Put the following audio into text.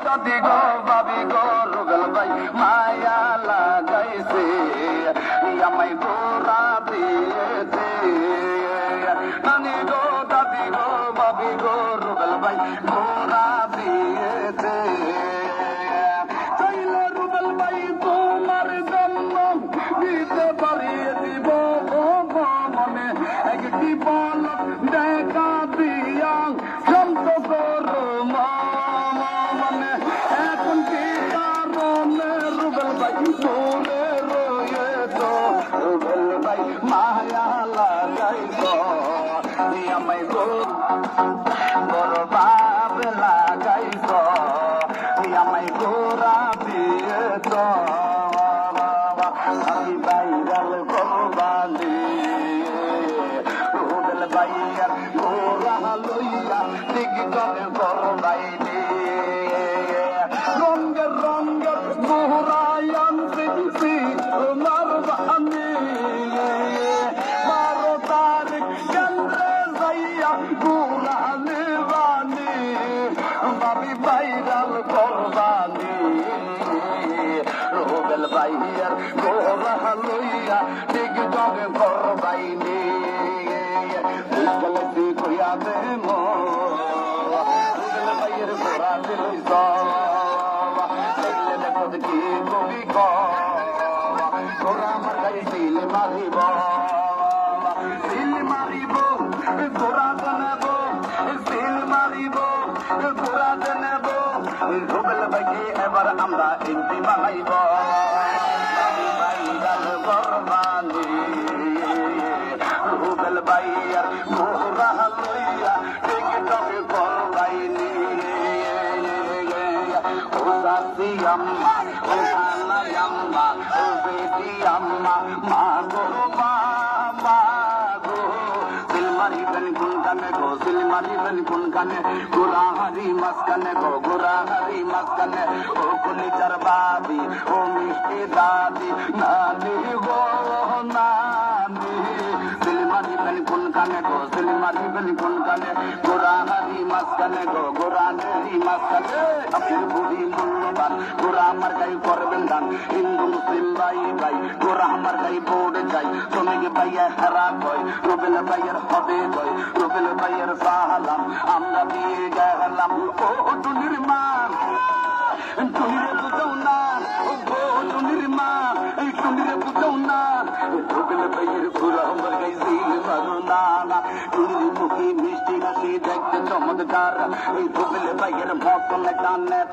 দাদি গো বাবি গো রুবেল ভাই মায়া লাগাইছে আমায় গোরা দিয়েছে নানি গো দাদি গো বাবি গো রুবেল ভাই গোরা দিয়েছে চাইলে রুবেল ভাই তোমার জন্য দিতে পারিয়ে দিব মনে একটি পলক দেখা দিয়া শান্ত করো মনে এখন কি কারণে রুবেল ভাই দূরে রয়েছ রুবেল ভাই মায়া লাগাইছ আমায় বড় বাপ লাগাইছ আমায় গোরা দিয়েছ আমি বাইরাল করবানি রুবেল ভাইয়ার গোরা লইয়া টিকটকে করবাইনি রঙের রঙের গোরায়ান্তি মারবানি 12 তারিখ কেন্দ্রে যাইয়া গোরা নেবানি ভাবি বাইরাল করবানি রুবেল ভাইয়ার গোরা লইয়া টিকটকে করবাইনি গলতি কইয়া দে মো রুবেল ভাইয়ের গোরা দিল কি কবি গোরা আমার গায়ে সিল মারিব গোরা নেব সিল মারিব গোরা নেব রুবেল ভাইকে এবার আমরা এমপি বানাইব করবানি রুবেল ভাইয়ার গোরা লইয়া টিকটকে করবাইনি আম্মা ও খানাই আম্মা ও বেটি আম্মা মা গো মা গো সিলমারিবেন কোনখানে গো সিলমারিবেন কোনখানে গোরাহারি মাঝখানে গো গোরাহারি মাঝখানে ও কলিজার বাবি ও মিষ্টি দাদি নানি গো নানি সিলমারিবেন কোনখানে গো সিলমারিবেন কোনখানে গোরাহারি মাঝখানে গো গোরাহারি মাঝখানে আপনার বুড়ি মূল্যবান গোরা আমার গাই করবেন দান হিন্দু মুসলিম ভাই ভাই গোরা আমার গাই বোর্ডে যাই শ্রমিক ভাইয়া হেরা কয় রুবেল ভাইয়ের হবে কয় রুবেল ভাইয়ের সাহালাম আমরা দিয়ে গেলাম ও টুনির মা টুনিরে বুঝাও না ও টুনির মা এই টুনিরে বুঝাও না রুবেল ভাইয়ের গোরা আমার গাই দিল মারো না টুনির মুখী মিষ্টি হাসি দেখতে চমৎকার এই রুবেল ভাইয়ের মতন একটা নেতা